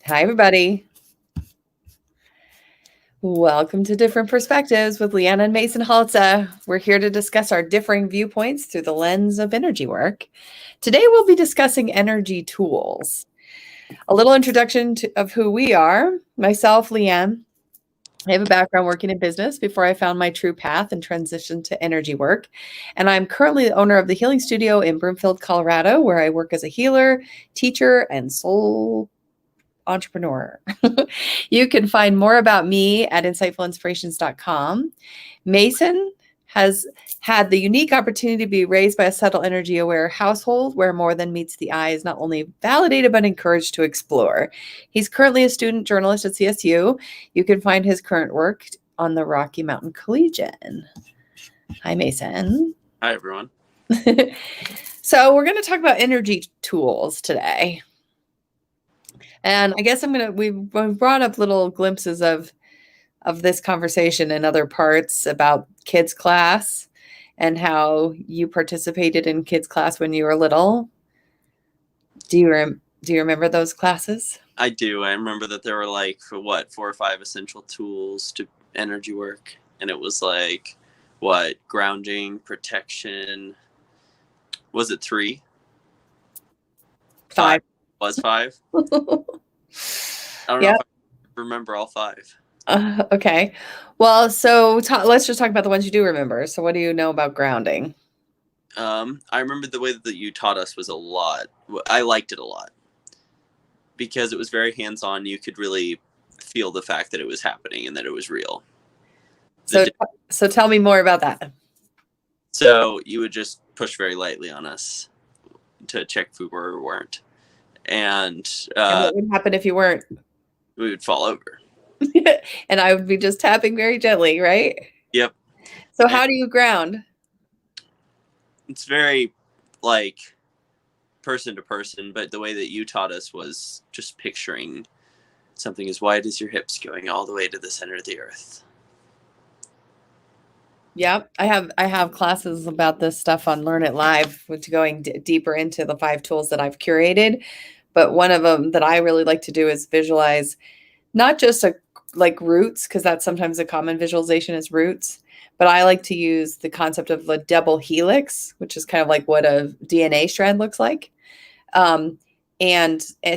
Hi, everybody. Welcome to Different Perspectives with Leanne and Mason Halta. We're here to discuss our differing viewpoints through the lens of energy work. Today, we'll be discussing energy tools. A little introduction of who we are. Myself, Leanne. I have a background working in business before I found my true path and transitioned to energy work. And I'm currently the owner of the Healing Studio in Broomfield, Colorado, where I work as a healer, teacher, and soul entrepreneur. You can find more about me at insightfulinspirations.com. Mason has had the unique opportunity to be raised by a subtle energy aware household where more than meets the eye is not only validated but encouraged to explore. He's currently a student journalist at CSU. You can find his current work on the Rocky Mountain Collegian. Hi, Mason. Hi, everyone. So we're going to talk about energy tools today. And I guess we've brought up little glimpses of this conversation in other parts about kids class and how you participated in kids class when you were little. Do you remember those classes? I do. I remember that there were 4 or 5 essential tools to energy work. And it was grounding, protection. Was it 3? 5. Was 5? I don't know if I remember all 5. Okay. Well, so let's just talk about the ones you do remember. So what do you know about grounding? I remember the way that you taught us was a lot. I liked it a lot because it was very hands-on. You could really feel the fact that it was happening and that it was real. So tell me more about that. So you would just push very lightly on us to check if we were or weren't. And what would happen if you weren't? We would fall over. And I would be just tapping very gently, right? Yep. So how do you ground? It's very person to person, but the way that you taught us was just picturing something as wide as your hips going all the way to the center of the earth. Yep. I have classes about this stuff on Learn It Live, which going deeper into the 5 tools that I've curated. But one of them that I really like to do is visualize not just roots, because that's sometimes a common visualization is roots. But I like to use the concept of the double helix, which is kind of like what a DNA strand looks like. And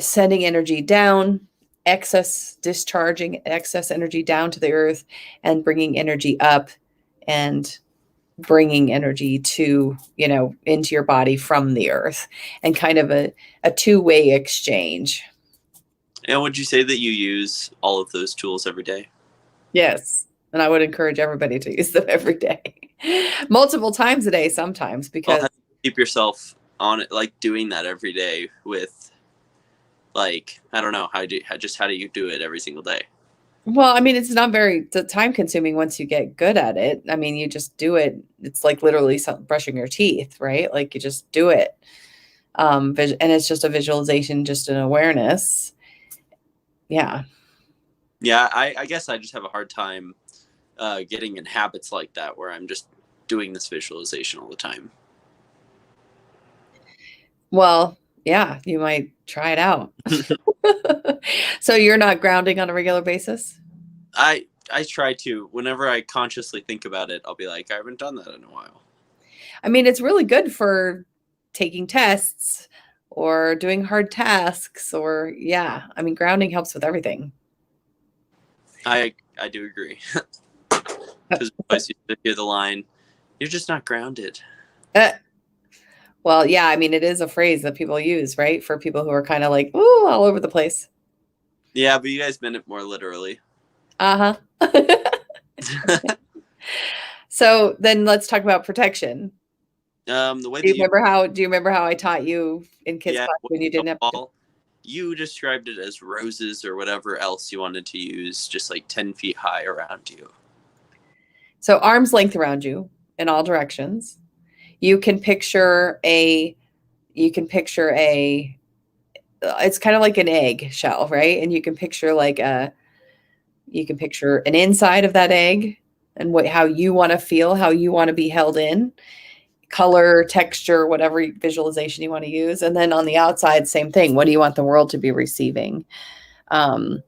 sending energy down, discharging excess energy down to the earth and bringing energy up and bringing energy to, into your body from the earth, and kind of a two-way exchange. And would you say that you use all of those tools every day? Yes. And I would encourage everybody to use them every day, multiple times a day, sometimes, because how do you keep yourself on it, doing that every day with, I don't know, how do you do it every single day? Well, I mean, it's not very time consuming once you get good at it. I mean, you just do it. It's like literally brushing your teeth, right? Like you just do it. And it's just a visualization, just an awareness. Yeah. Yeah, I guess I just have a hard time getting in habits like that where I'm just doing this visualization all the time. Well, yeah, you might try it out. So you're not grounding on a regular basis? I try to. Whenever I consciously think about it, I'll be like, I haven't done that in a while. I mean, it's really good for taking tests or doing hard tasks or, yeah. I mean, grounding helps with everything. I do agree. Because I used to hear the line, "You're just not grounded." Well, yeah, I mean, it is a phrase that people use, right? For people who are kind of like, ooh, all over the place. Yeah, but you guys meant it more literally. Uh-huh. So then let's talk about protection. The way do you remember how I taught you in kids class when you didn't have to? You described it as roses or whatever else you wanted to use, just 10 feet high around you. So arm's length around you in all directions. You can picture it's kind of like an egg shell, right? And you can picture an inside of that egg and how you want to feel, how you want to be held in, color, texture, whatever visualization you want to use. And then on the outside, same thing. What do you want the world to be receiving? Um,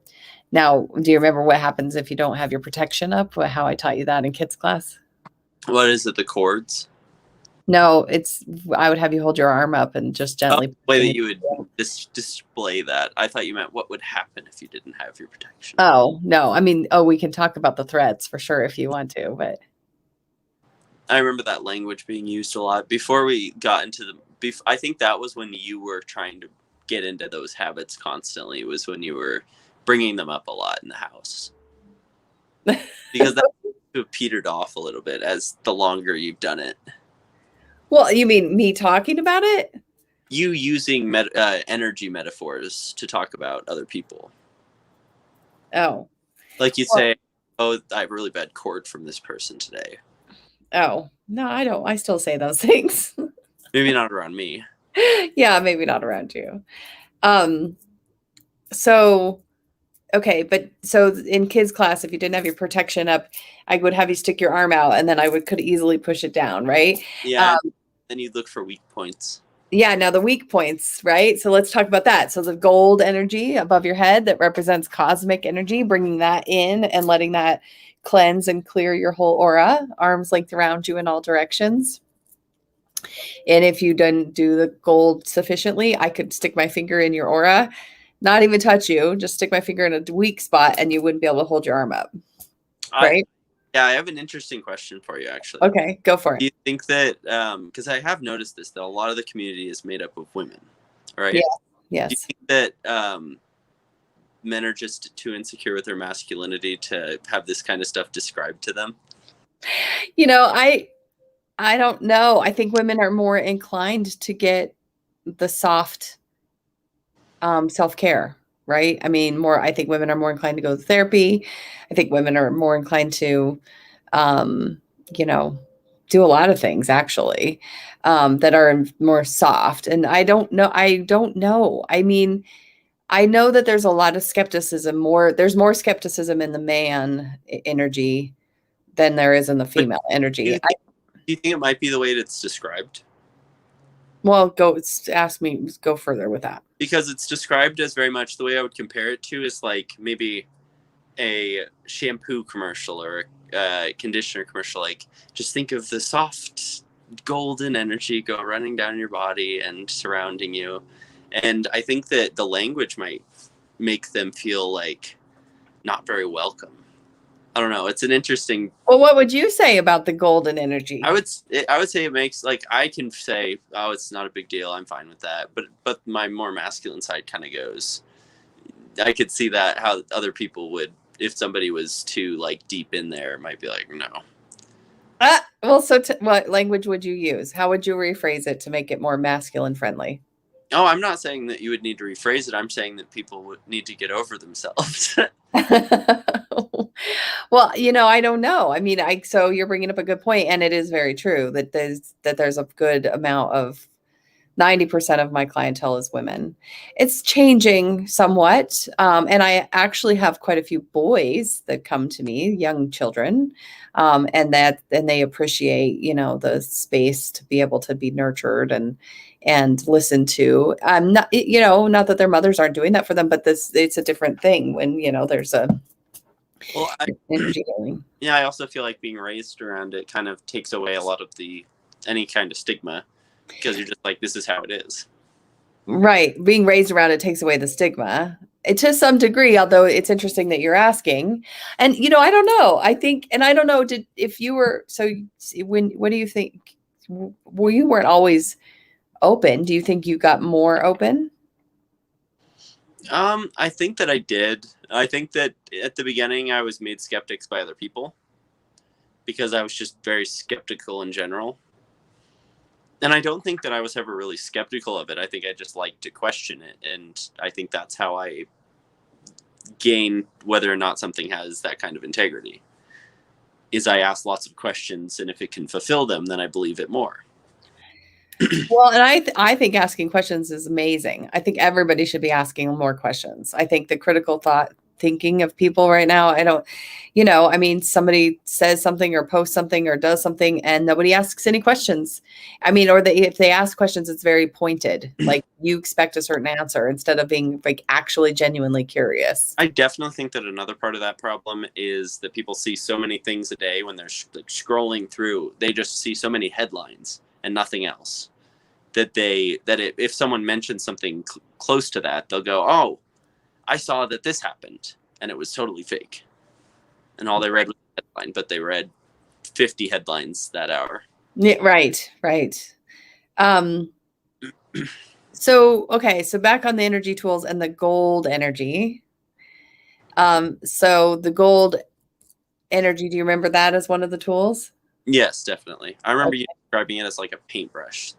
Now, do you remember what happens if you don't have your protection up? How I taught you that in kids class? What is it? The chords? No, I would have you hold your arm up and just Oh, gently the push way it that in. you would display that. I thought you meant what would happen if you didn't have your protection. Oh, no. I mean, we can talk about the threats for sure if you want to, but I remember that language being used a lot before we got into I think that was when you were trying to get into those habits constantly. Was when you were bringing them up a lot in the house, because that have petered off a little bit as the longer you've done it. well, you mean me talking about it? You using energy metaphors to talk about other people. Oh, Like you'd well, say, "Oh, I have a really bad cord from this person today." oh, no, I don't. I still say those things. Maybe not around me. Yeah, maybe not around you. Um, so okay, but so in kids class, if you didn't have your protection up, I would have you stick your arm out and then I could easily push it down, right? Yeah, and then you'd look for weak points. Yeah, now the weak points, right? So let's talk about that. So the gold energy above your head that represents cosmic energy, bringing that in and letting that cleanse and clear your whole aura, arms length around you in all directions. And if you didn't do the gold sufficiently, I could stick my finger in your aura, not even touch you, just stick my finger in a weak spot and you wouldn't be able to hold your arm up, I right? Yeah, I have an interesting question for you actually. Okay, go for Do it. you think that because I have noticed this that a lot of the community is made up of women, Yeah, right? Do you yes. think that men are just too insecure with their masculinity to have this kind of stuff described to them? You know, I don't know. I think women are more inclined to get the soft self-care, right? I mean, more I think women are more inclined to go to therapy. I think women are more inclined to um, you know, do a lot of things actually that are more soft. And I don't know. I mean, I know that there's a lot of skepticism, there's more skepticism in the man energy than there is in the But female do energy. you think, do you think it might be the way it's described? Well, ask me, go further with that. Because it's described as very much the way I would compare it to is like maybe a shampoo commercial or a conditioner commercial. Like just think of the soft golden energy go running down your body and surrounding you. And I think that the language might make them feel like not very welcome. I don't know. It's an interesting. Well, what would you say about the golden I energy? would I would say it makes like I can say, oh, it's not a big deal. I'm fine with that. But my more masculine side kind of goes. I could see that how other people would if somebody was too like deep in there might be like no. Well, so what language would you use? How would you rephrase it to make it more masculine friendly? Oh, I'm not saying that you would need to rephrase it. I'm saying that people would need to get over themselves. Well, I don't know. I mean, so you're bringing up a good point, and it is very true that there's a good amount of 90% of my clientele is women. It's changing somewhat. And I actually have quite a few boys that come to me, young children, and they appreciate, the space to be able to be nurtured and listened to. Not, not that their mothers aren't doing that for them, but it's a different thing when, there's a Well, energy healing. yeah, I also feel like being raised around it kind of takes away a lot of the any kind of stigma because you're just like this is how it is. Right. Being raised around it takes away the stigma. To some degree, although it's interesting that you're asking. And I don't know. I think, and I don't know, if you were what do you think? Well, you weren't always open. Do you think you got more open? I think that I did. I think that at the beginning I was made skeptics by other people because I was just very skeptical in general. And I don't think that I was ever really skeptical of it. I think I just like to question it. And I think that's how I gain whether or not something has that kind of integrity. Is I ask lots of questions, and if it can fulfill them, then I believe it more. Well, and I think asking questions is amazing. I think everybody should be asking more questions. I think the critical thought thinking of people right now. I don't, I mean, somebody says something or posts something or does something and nobody asks any questions. I mean, or if they ask questions, it's very pointed. Like you expect a certain answer instead of being like actually genuinely curious. I definitely think that another part of that problem is that people see so many things a day when they're like scrolling through. They just see so many headlines and nothing else. If someone mentions something close to that, they'll go, "Oh, I saw that this happened, and it was totally fake." And all they read was the headline, but they read 50 headlines that hour. Yeah, right. Um, so back on the energy tools and the gold energy. So the gold energy, do you remember that as one of the tools? Yes, definitely. I remember you describing it as like a paintbrush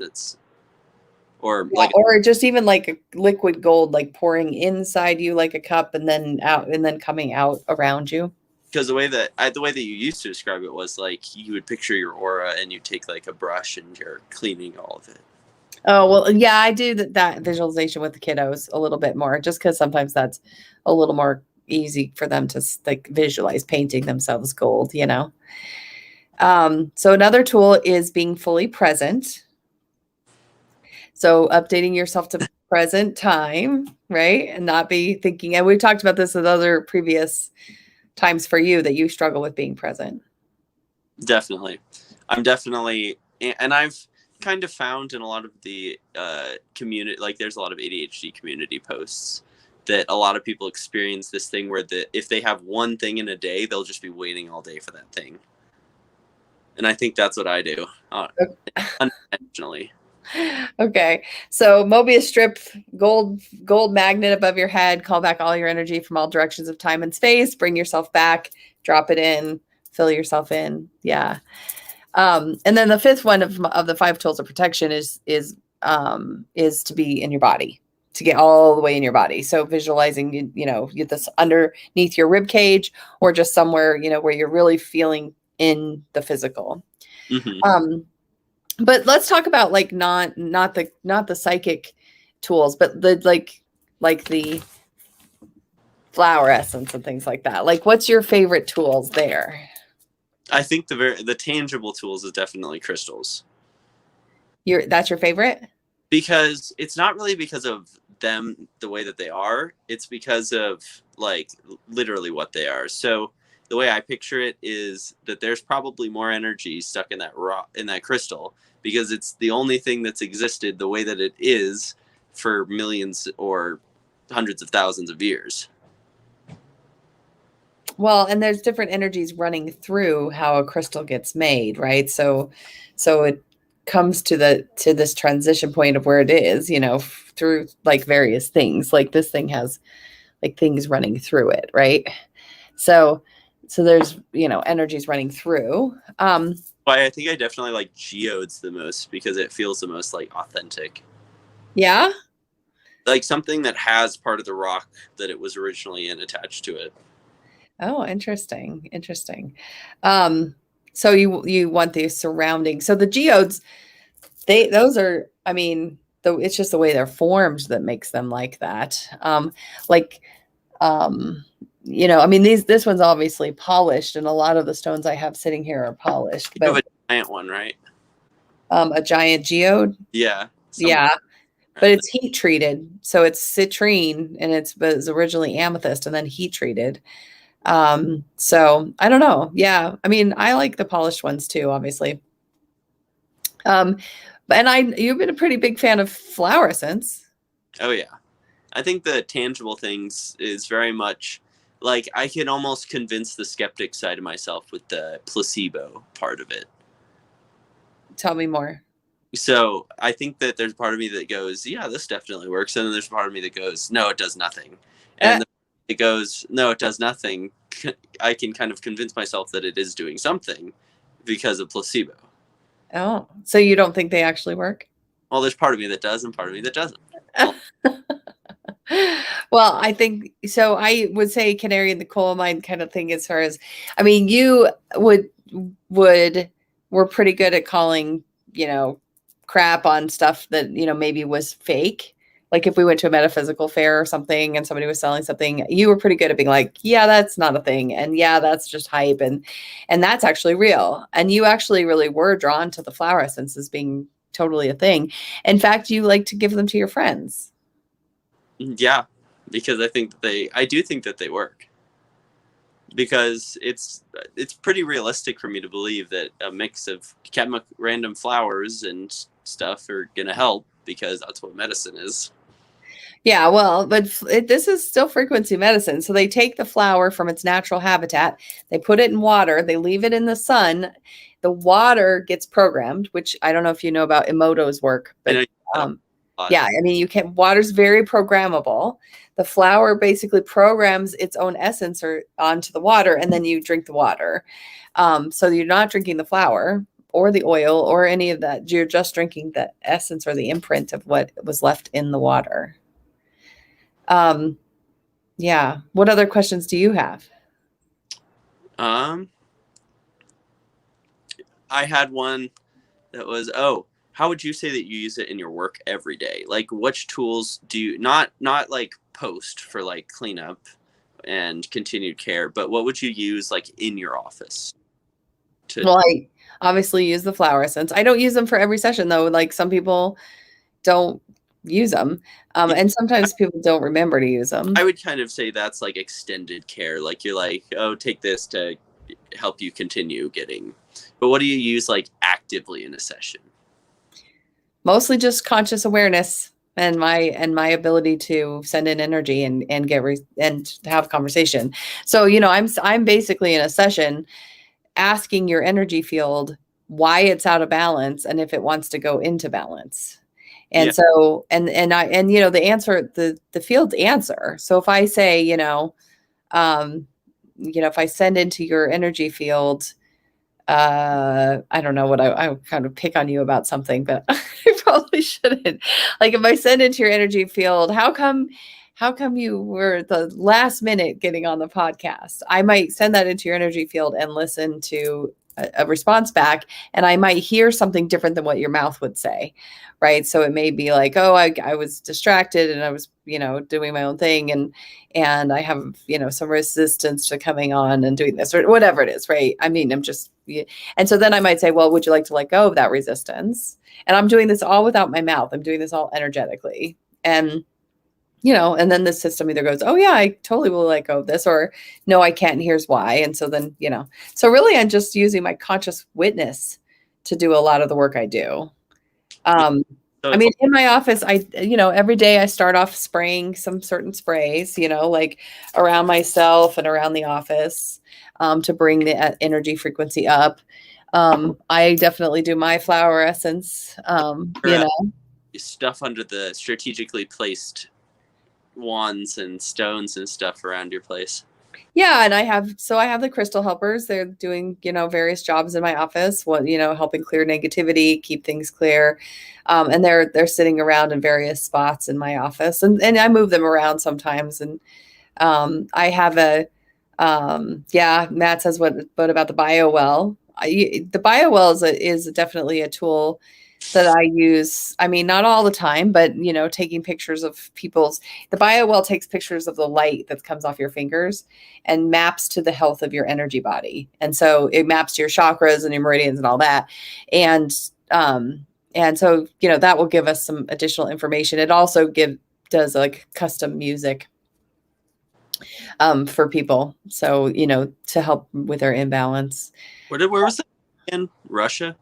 like or just even like a liquid gold, like pouring inside you like a cup and then out and then coming out around you. Because the way that you used to describe it was like you would picture your aura and you take like a brush and you're cleaning all of it. Oh, well, yeah, I do that visualization with the kiddos a little bit more, just because sometimes that's a little more easy for them to like visualize painting themselves gold. So another tool is being fully present. So updating yourself to present time, right? And not be thinking, and we've talked about this with other previous times for you that you struggle with being present. Definitely. I'm definitely, and I've kind of found in a lot of the community, like there's a lot of ADHD community posts that a lot of people experience this thing where if they have one thing in a day, they'll just be waiting all day for that thing. And I think that's what I do, unintentionally. Okay. So Mobius strip, gold magnet above your head, call back all your energy from all directions of time and space, bring yourself back, drop it in, fill yourself in. Yeah. And then the fifth one of the 5 tools of protection is to be in your body, to get all the way in your body. So visualizing, this underneath your rib cage or just somewhere, where you're really feeling in the physical. Mm-hmm. But let's talk about like not the psychic tools, but the like the flower essence and things like that. Like, what's your favorite tools there? I think the tangible tools is definitely crystals. That's your favorite? Because it's not really because of them the way that they are. It's because of like literally what they are. So the way I picture it is that there's probably more energy stuck in that crystal because it's the only thing that's existed the way that it is for millions or hundreds of thousands of years. Well, and there's different energies running through how a crystal gets made, right? So it comes to this transition point of where it is, through like various things. Like this thing has like things running through it, right? So there's, energies running through. But I think I definitely like geodes the most because it feels the most like authentic. Yeah. Like something that has part of the rock that it was originally in attached to it. Oh, interesting. So you want the surrounding. So the geodes, those are, I mean, it's just the way they're formed that makes them like that. I mean, this one's obviously polished, and a lot of the stones I have sitting here are polished. You have a giant one, right? A giant geode. Yeah. Yeah. But it's heat treated. So it's citrine and it was originally amethyst and then heat treated. So I don't know. Yeah. I mean, I like the polished ones too, obviously. And you've been a pretty big fan of flower essence. Oh yeah. I think the tangible things is very much like I can almost convince the skeptic side of myself with the placebo part of it. Tell me more. So I think that there's part of me that goes, yeah, this definitely works. And then there's part of me that goes, no, it does nothing. And it goes, no, it does nothing. I can kind of convince myself that it is doing something because of placebo. Oh, so you don't think they actually work? Well, there's part of me that does and part of me that doesn't. Well, I think so. I would say canary in the coal mine kind of thing as far as, I mean, you were pretty good at calling, crap on stuff that, maybe was fake. Like if we went to a metaphysical fair or something and somebody was selling something, you were pretty good at being like, yeah, that's not a thing. And yeah, that's just hype. And that's actually real. And you actually really were drawn to the flower essences being totally a thing. In fact, you like to give them to your friends. Yeah, because I do think that they work. Because it's pretty realistic for me to believe that a mix of random flowers and stuff are gonna help, because that's what medicine is. Yeah, well, but this is still frequency medicine. So they take the flower from its natural habitat, they put it in water, they leave it in the sun. The water gets programmed, which I don't know if you know about Emoto's work, I know but you said um, a lot. yeah, I mean, water's very programmable. The flower basically programs its own essence or onto the water, and then you drink the water. So you're not drinking the flower or the oil or any of that. You're just drinking the essence or the imprint of what was left in the water. Um, yeah. What other questions do you have? Um, I had one that was, oh, how would you say that you use it in your work every day? Like, which tools do you not like post for like cleanup and continued care, but what would you use like in your office to? Well, I obviously use the flower essence. I don't use them for every session though. Like some people don't use them. And sometimes people don't remember to use I them. would kind of say that's like extended care. Like you're like, oh, take this to help you continue getting. But what do you use like actively in a session? Mostly just conscious awareness and my ability to send in energy and and have conversation. So, I'm basically in a session asking your energy field why it's out of balance and if it wants to go into balance. Yeah, And so and the answer the field's answer. So if I say, um if I send into your energy field, I don't know what I kind of pick on you about something, but I probably shouldn't. Like if I send into your energy field, how come you were the last minute getting on the podcast? I might send that into your energy field and listen to a response back, and I might hear something different than what your mouth would say. Right. So it may be like, oh, I was distracted and I was, doing my own thing and I have, some resistance to coming on and doing this or whatever it is. Right. I mean, and so then I might say, well, would you like to let go of that resistance? And I'm doing this all without my mouth. I'm doing this all energetically. And and then the system either goes, oh yeah, I totally will let go of this, or no, I can't, and here's why. And so then, so really I'm just using my conscious witness to do a lot of the work I do. yeah. Um, So I it's mean, like, in my office, every day I start off spraying some certain sprays, like around myself and around the office, to bring the energy frequency up. I definitely do my flower essence, stuff under the strategically placed wands and stones and stuff around your place. Yeah, and I have the crystal helpers. They're doing, various jobs in my office, helping clear negativity, keep things clear. And they're sitting around in various spots in my office, and I move them around sometimes. And I have yeah, Matt says what about the bio well? The bio well is definitely a tool that I use. I mean, not all the time, but taking pictures of the bio well takes pictures of the light that comes off your fingers and maps to the health of your energy body. And so it maps to your chakras and your meridians and all that. And and so, that will give us some additional information. It also does like custom music for people. So, to help with their imbalance. Where was that in Russia?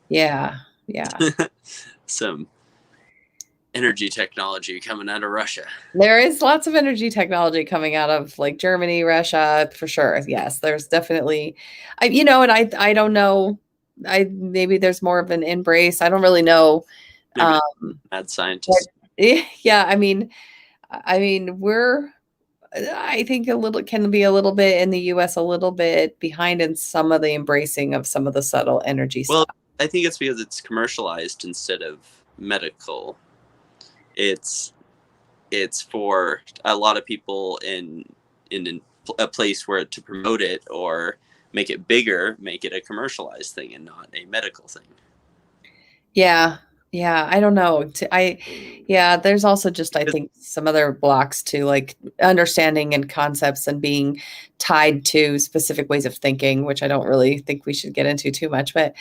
Yeah. Yeah. Some energy technology coming out of Russia. There is lots of energy technology coming out of like Germany, Russia, for sure. Yes, there's definitely, and I don't know. Maybe there's more of an embrace. I don't really know. Maybe Um, mad but scientists. yeah, we're, I think can be a little bit in the US, a little bit behind in some of the embracing of some of the subtle energy Well, stuff. I think it's because it's commercialized instead of medical. It's it's for a lot of people in a place where to promote it or make it bigger, make it a commercialized thing and not a medical thing. Yeah. Yeah, I don't know. Yeah, there's also just, I Because think, some other blocks to like understanding and concepts and being tied to specific ways of thinking, which I don't really think we should get into too much, but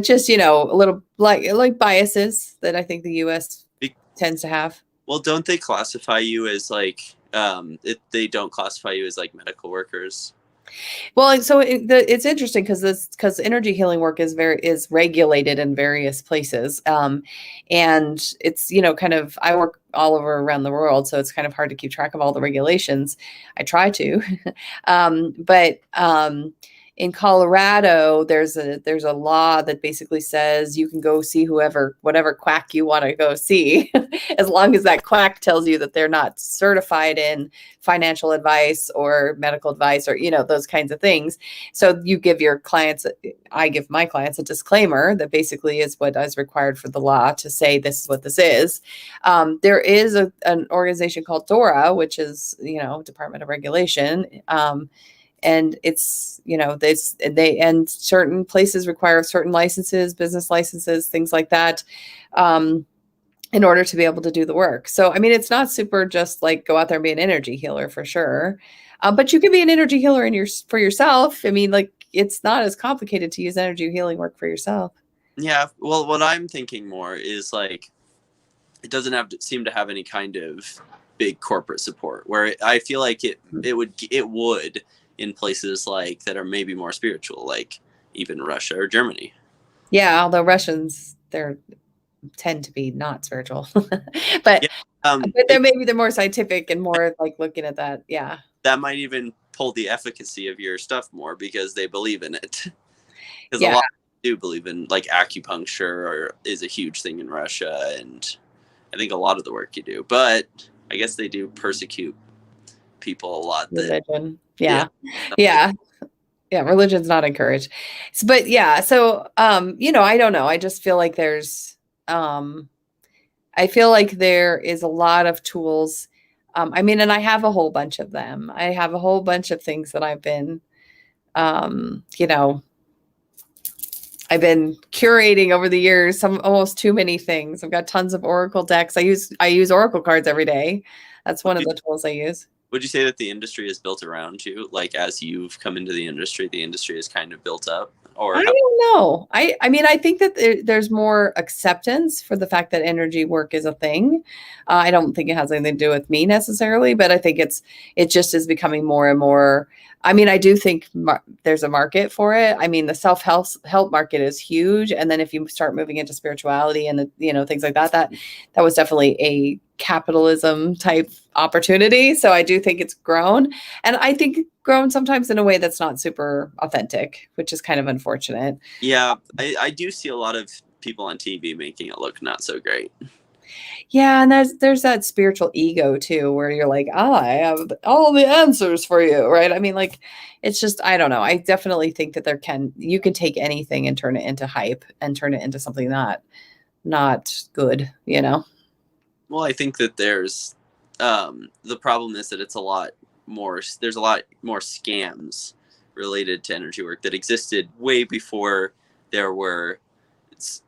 just, a little like biases that I think the US tends to have. well, don't they classify you as like they don't classify you as like medical workers? Well, so it's interesting because energy healing work is regulated in various places, and it's kind of I work all over around the world, so it's kind of hard to keep track of all the regulations. I try to, but in Colorado, there's a law that basically says you can go see whatever quack you want to go see, as long as that quack tells you that they're not certified in financial advice or medical advice or those kinds of things. So I give my clients a disclaimer that basically is what is required for the law to say this is what this is. There is an organization called DORA, which is Department of Regulation, and it's and certain places require certain licenses, business licenses, things like that, in order to be able to do the work. So, I mean, it's not super just like go out there and be an energy healer for sure. But you can be an energy healer for yourself. I mean, like it's not as complicated to use energy healing work for yourself. Yeah. Well, what I'm thinking more is like it doesn't seem to have any kind of big corporate support. Where I feel like it would in places like that are maybe more spiritual, like even Russia or Germany. Yeah, although Russians they're tend to be not spiritual, but Yeah. Um, but it, they're more scientific and more like looking at that. Yeah. that might even pull the efficacy of your stuff more because they believe in it. Because a Yeah. lot do believe in like acupuncture or is a huge thing in Russia, and I think a lot of the work you do. But I guess they do persecute people a lot. That Religion. yeah, Yeah. Yeah. Yeah, religion's not encouraged. But yeah, so I don't know. I just feel like um I feel like there is a lot of tools. I mean, and I have a whole bunch of them. I have a whole bunch of things that um, you know, I've been curating over the years, some almost too many things. I've got tons of Oracle decks. I use Oracle cards every day. That's would one of you, the tools I use. would you say that the industry is built around you? Like as you've come into the industry is kind of built up, or I how? don't know. I mean, I think that there's more acceptance for the fact that energy work is a thing. I don't think it has anything to do with me necessarily, but I think it just is becoming more and more. I mean, I do think there's a market for it. I mean, the self help market is huge, and then if you start moving into spirituality and things like that was definitely a capitalism type opportunity. So I do think it's grown. And I think grown sometimes in a way that's not super authentic, which is kind of unfortunate. Yeah, I do see a lot of people on TV making it look not so great. Yeah, and there's that spiritual ego too, where you're like, oh, I have all the answers for you, right? I mean, like, it's just I don't know. I definitely think that you can take anything and turn it into hype and turn it into something not good, you know? Well, I think that the problem is that it's a lot more. There's a lot more scams related to energy work that existed way before there were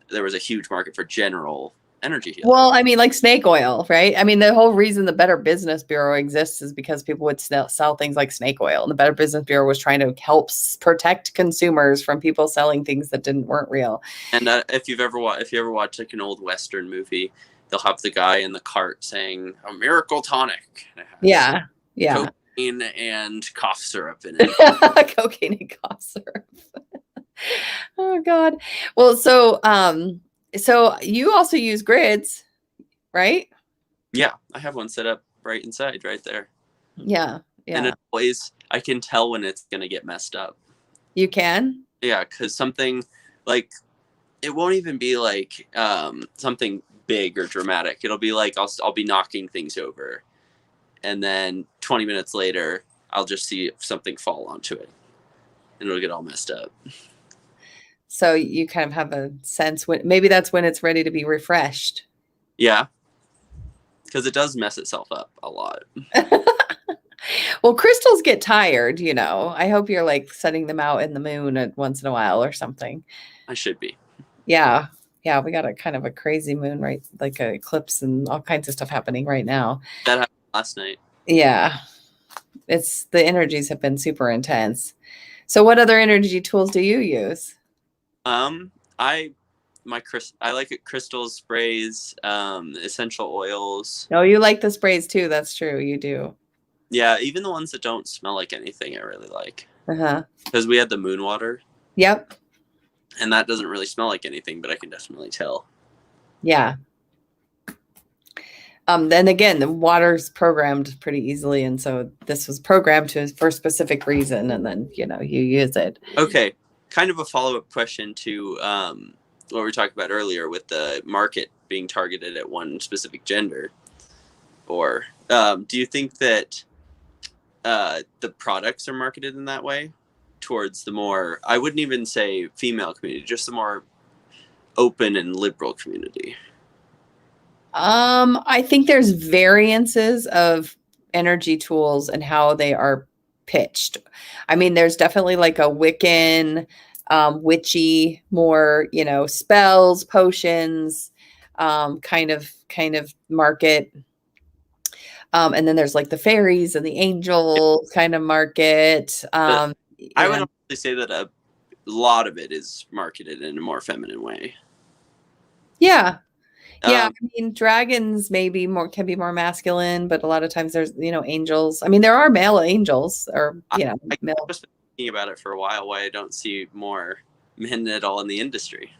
there was a huge market for general energy healing. Well, I mean, like snake oil, right? I mean, the whole reason the Better Business Bureau exists is because people would sell things like snake oil. And the Better Business Bureau was trying to help protect consumers from people selling things that weren't real. And if you ever watch like an old Western movie, they'll have the guy in the cart saying a miracle tonic. And it has Yeah. Yeah. cocaine and cough syrup in it. Cocaine and cough syrup. Oh God. Well, so you also use grids, right? Yeah, I have one set up right inside, right there. Yeah. And Yeah. it always I can tell when it's gonna get messed up. You can? Yeah, because something like it won't even be like something big or dramatic. It'll be like I'll be knocking things over, and then 20 minutes later, I'll just see something fall onto it, and it'll get all messed up. So you kind of have a sense maybe that's when it's ready to be refreshed. Yeah, because it does mess itself up a lot. Well, crystals get tired, you know. I hope you're like setting them out in the moon once in a while or something. I should be. Yeah. Yeah, we got a kind of a crazy moon, right? Like a eclipse and all kinds of stuff happening right now. That happened last night. Yeah, it's the energies have been super intense. So what other energy tools do you use? I I like it, crystals, sprays, essential oils. Oh, you like the sprays too. That's true. You do. Yeah, even the ones that don't smell like anything, I really like. Uh-huh. Because we had the moon water, Yep. and that doesn't really smell like anything, but I can definitely tell. Yeah. Then again, the water's programmed pretty easily, and so this was programmed for a specific reason, and then you use it. Okay, kind of a follow-up question to what we were talking about earlier with the market being targeted at one specific gender. Or do you think that the products are marketed in that way towards the more, I wouldn't even say female community, just the more open and liberal community? I think there's variances of energy tools and how they are pitched. I mean, there's definitely like a Wiccan, witchy, more, spells, potions, kind of market. And then there's like the fairies and the angels kind of market. But I would honestly say that a lot of it is marketed in a more feminine way. Yeah. Yeah, I mean, dragons can be more masculine, but a lot of times there's, angels. I mean, there are male angels or, I've male. just been thinking about it for a while, why I don't see more men at all in the industry.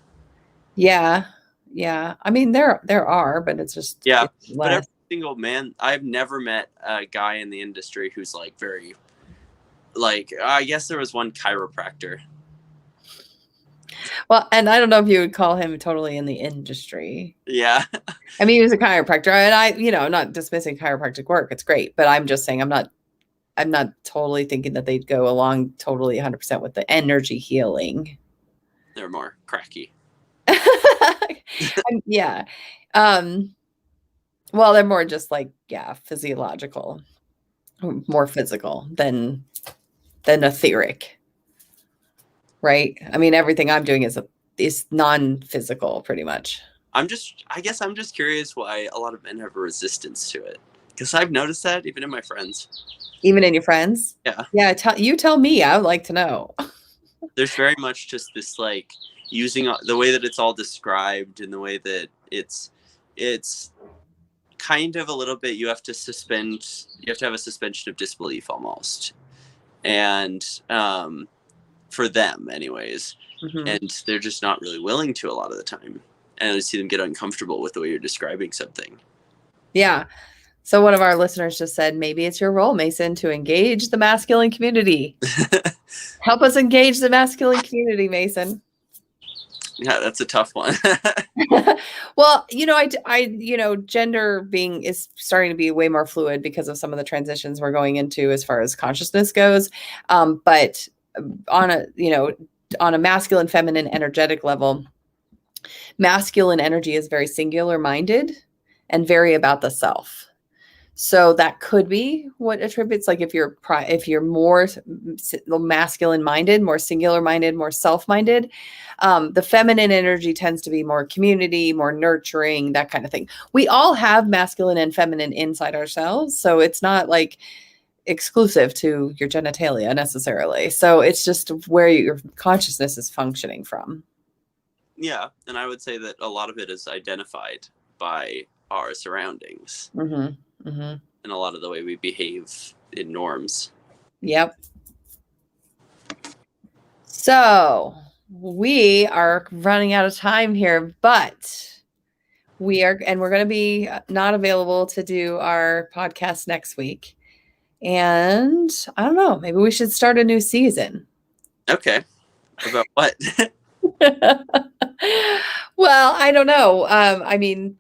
Yeah. Yeah. I mean, there are, but it's just Yeah, it's but every less. single man, I've never met a guy in the industry who's like very, like, I guess there was one chiropractor. Well, and I don't know if you would call him totally in the industry. Yeah. I mean, he was a chiropractor, and I'm not dismissing chiropractic work. It's great, but I'm just saying I'm not totally thinking that they'd go along totally 100% with the energy healing. They're more cracky. Yeah. Well, they're more just like, yeah, physiological, more physical than etheric. Right? I mean, everything I'm doing is non-physical pretty much. I guess I'm just curious why a lot of men have a resistance to it. Because I've noticed that even in my friends. Even in your friends? Yeah. Yeah, tell me. I would like to know. There's very much just this like using the way that it's all described and the way that it's kind of a little bit, you have to have a suspension of disbelief almost. And for them anyways. Mm-hmm. And they're just not really willing to a lot of the time. And I see them get uncomfortable with the way you're describing something. Yeah. So one of our listeners just said, maybe it's your role, Mason, to engage the masculine community. Help us engage the masculine community, Mason. Yeah, that's a tough one. Well, gender is starting to be way more fluid because of some of the transitions we're going into as far as consciousness goes. But on a masculine, feminine, energetic level, masculine energy is very singular minded and very about the self. So that could be what attributes, like if you're more masculine minded, more singular minded, more self-minded, the feminine energy tends to be more community, more nurturing, that kind of thing. We all have masculine and feminine inside ourselves. So it's not like exclusive to your genitalia necessarily. So it's just where your consciousness is functioning from. Yeah. And I would say that a lot of it is identified by our surroundings. Mm-hmm. Mm-hmm. And a lot of the way we behave in norms. Yep. So we are running out of time here, but we're going to be not available to do our podcast next week. And I don't know, maybe we should start a new season. Okay. About what? Well, I don't know. I mean,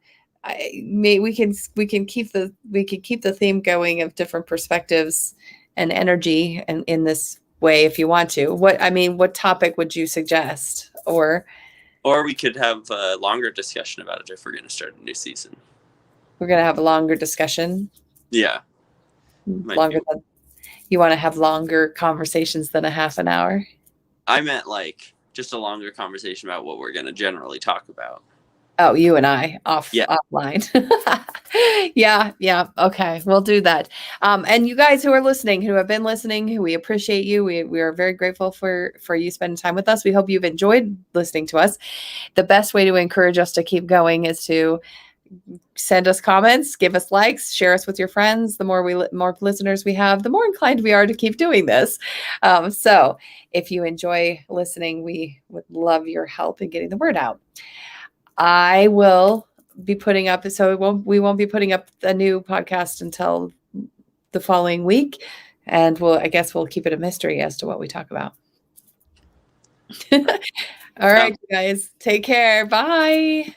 we can keep the theme going of different perspectives and energy and in this way if you want to. What topic would you suggest? Or we could have a longer discussion about it if we're going to start a new season. We're going to have a longer discussion. Yeah. You want to have longer conversations than a half an hour? I meant like just a longer conversation about what we're going to generally talk about. Oh, you and I Yeah. offline. Yeah. Okay, we'll do that. And you guys who are listening, who have been listening, who we appreciate you. We are very grateful for you spending time with us. We hope you've enjoyed listening to us. The best way to encourage us to keep going is to send us comments, give us likes, share us with your friends. The more listeners we have, the more inclined we are to keep doing this. So if you enjoy listening, we would love your help in getting the word out. I will be putting up, so we won't be putting up a new podcast until the following week, and I guess we'll keep it a mystery as to what we talk about. All right, guys, take care. Bye.